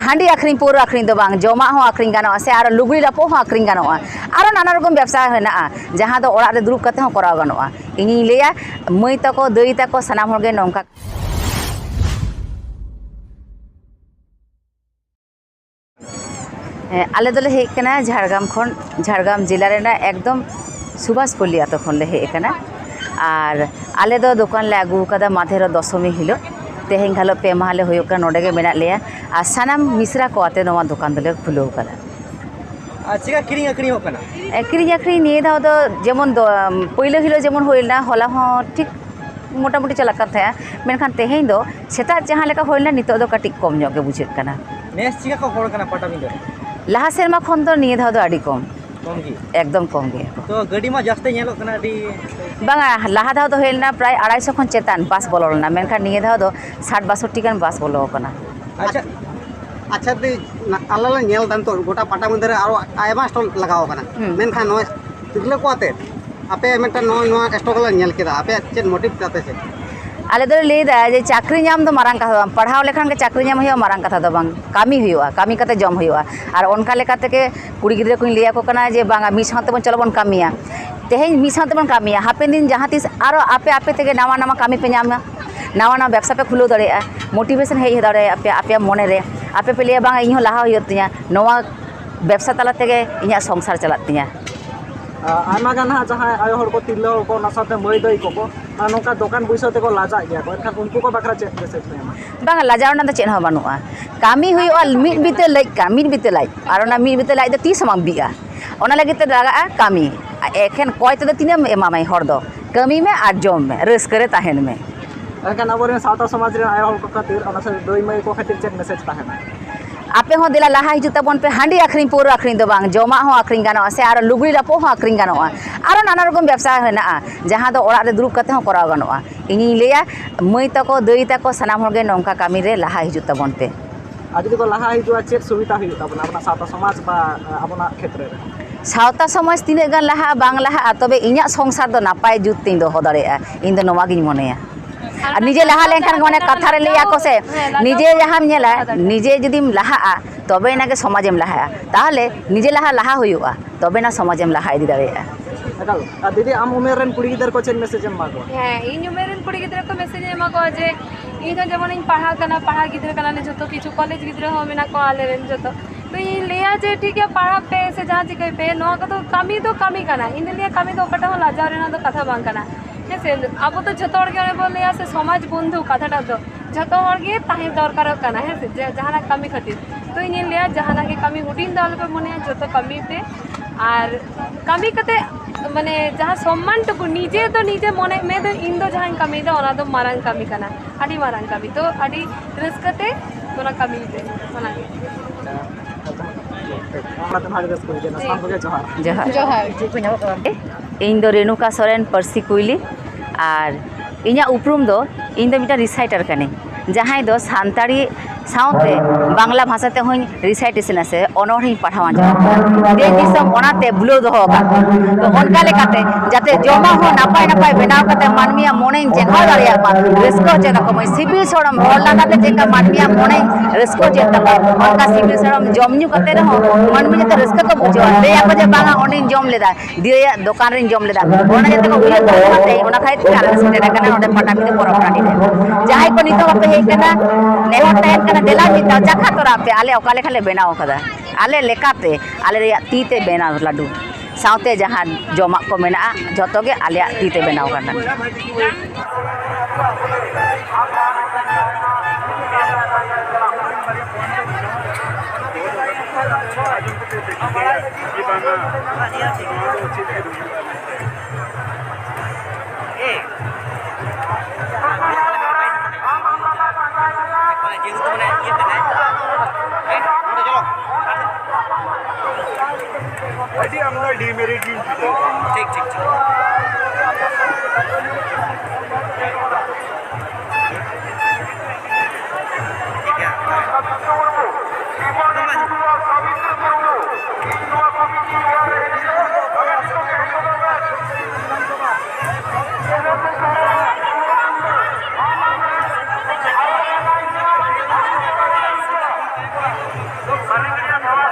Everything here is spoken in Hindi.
हांडी आखरी पौरा आखरी दो बांग जमा हो आखरी गानोआ से आरो लुगड़ी लापो हो आखरी गानोआ आरो नाना रकम व्यवसाय हेनाआ जहां दो ओड़ा रे दुरुब कते हो कराव गानोआ इनी लेया मई तको दई तको सनाम होगे नोंका आले दोले हे कना झाड़ग्राम जिला रेना एकदम सुभाषपल्ली आतो खन ले हे कना और आले दो दुकान ले आगु कदा माथेर दशमी हिलो तेहें घालो पे माहले होयोका नोडे गे मेना लेया आ सानाम मिश्रा को आते नोवा दुकान दोले खुलो कदा चिका किरिंग अकरिंग हो कना किरिंग अकरिंग निये दाव दो जेमन दो पहिले हिलो जेमन होइलना होला हो ठीक मोटामुटी चला कर था मेनखान तेहें दो सेता जहां लेका होइलना नितो दो कटिक कम ᱧᱚᱜ गे बुझेत कना नेस चिका को होड़ कना पटाबिंदो लाहा सेरमा खन दो निये दाव दो आडी कम की एकदम कम गे तो गाड़ी मा जास्ते नेलो कना डी बांगा लाहा दाव दो होइलना प्राय 250 खन चेतान बास बोलोलना मेनखान निये दाव दो 60-62 गान बास बोलो कना अच्छा अच्छा दे आला नेल दान तो गोटा पटाबिंदो रे आरो आयमा स्टॉल लगाव कना मेनखान नो तिगले को आते आपे मेटा नो नो स्टॉक ला नेल केदा आपे चेन मोटिव ताते से आले दो लेदा जे चाकरी नाम दो मारांग कथा पढ़ाव लेखान के चाकरी नाम होयो मारांग कथा दो बांग कामी होयोआ कामी कते जम होयोआ और ओनका लेकाते के कुड़ी गिद्रे को लिया को कना जे बांगा मी साथे बन चलो बन कामिया तेहें मी साथे बन कामिया हापेन दिन जहां तिस आरो आपे आपे तेगे नावा नावा कामी पे नामा नावा नावा व्यवसा पे खुलो दड़ेया मोटिवेशन हे दड़े आपे आपे मने रे आपे पे लिया बांगा इहो लाहा होयो तिया नोवा व्यवसा तला तेगे इया संसार चलात तिया आयमा गान हा जहां आयो हर को तिल्लो को नसाते मई दई को नोका दुकान बुइसो ते को लाजा गया को एनखान उनको को बाखरा चेक मेसेज पे बांगा लाजावना द चेन हो बानुआ कामी हुइओ मिट बिते लाई का मिट बिते लाई आरो ना मिट बिते लाई द ती समाम बिया ओना लगे ते लागा कामी एखेन कोय ते तिने एमामाई हर दो कामी में आ जम में रस करे ताहेन में एनखान अबरे सावता समाज रे आयो हर को खातिर ओना से दई मई को खातिर चेक मेसेज ताहेना आपे हो दिला लाहा हिजु तबन पे हांडी आखरी पौरा आखरी दो बांग जमा हो आखरी गानोआ से आरो लुगड़ी लापो हो आखरी गानोआ आरो नाना रकम व्यवसाय हेनाआ जहां दो ओड़ा रे दुरुब कते हो कराव गानोआ इनी लेया मई तको दई तको सनाम होगे नोंका कामी रे लाहा हिजु तबन पे आज को लाहा हिजुआ चेक सुविधा हुई तबना अपना सावता समाज बा अपना क्षेत्र रे सावता समाज तिने गान लाहा बांग लाहा तबे इन्या संसार दो नापाय जुत तिन दो हो दाड़ेया इन दो नोवा गिन मनेया और निजे लाहा लेखान माने कथा रे लिया को से निजे जहां नेला निजे जदिम लाहा तबे ना के समाजेम लाहा ताहले निजे लाहा होयुआ तबे ना समाजेम लाहा इदी दाड़ेया अकल दीदी आम उमेर रन कुड़ी गिदर को चेन मैसेज एम मागो इन उमेर रन कुड़ी गिदर को मैसेज एम मागो जे इन जेमन इन पढ़ा गिदर कना ले जतो किछु कॉलेज गिदर हो मेना को आले रेन जतो तो इन लेया जे ठीक है पढ़ा पे से जहां चिकई पे नो को तो कमी कना इन लिया कमी तो कटा हो लाजा रेना तो कथा बांग कना से अब तो जतो हर के बोले से समाज बंधु कथाटा दो जतो हर के ताहे दरकार कना है से जहाना कमी खातिर तो इन लिया जहाना के कमी हुडिन दाल पे मने जतो कमी पे और कमी कते माने जहां सम्मान टुकु निजे तो निजे मने में दो इन दो जहां कमी दो ओना दो मारांग कमी कना आडी मारांग कमी तो आडी रसकते तोना कमी पे ओना इन दो रेणुका सोरेन परसी कुइली और इन्या उपरूम दो इन दो मिटा रिसाइटर कने जहां दो सानताड़ी साउते बांग्ला भाषा ते होई रिसाइटेशन से अनोर ही पढ़ावा दे दिसम ओनाते बुलो दो का तो ओनका लेकाते जाते जमा हो नापाय नापाय बनाव कते मानमिया मोने जेंगा दारिया मा रेस्को जे तक मई सिबिल सोडम हर लगाते जेंगा मानमिया मोने रेस्को जे तक ओनका सिबिल सोडम जमन्यु कते रहो मानमि जे रेस्को को बुझो ले ako जे बांगा ओनिन जम लेदा दिया दुकान रिन जम लेदा ओना जे तक उइया करते ओना खाइ काला सेटे कने ओडे पटामिते परब टाडी दे जाय को नितो बापे हे कना नेहर टाइम देला मिता जखा तोरा पे आले ओकाले खाले बनाव कदा आले लेकाते आले रे तीते बनाव लाडू साउते जहां जमा को मेना जतो गे आले तीते बनाव करना ठीक ठीक ᱵᱟᱹᱞᱤᱧ ᱜᱟᱹᱰᱤᱭᱟ ᱱᱚᱣᱟ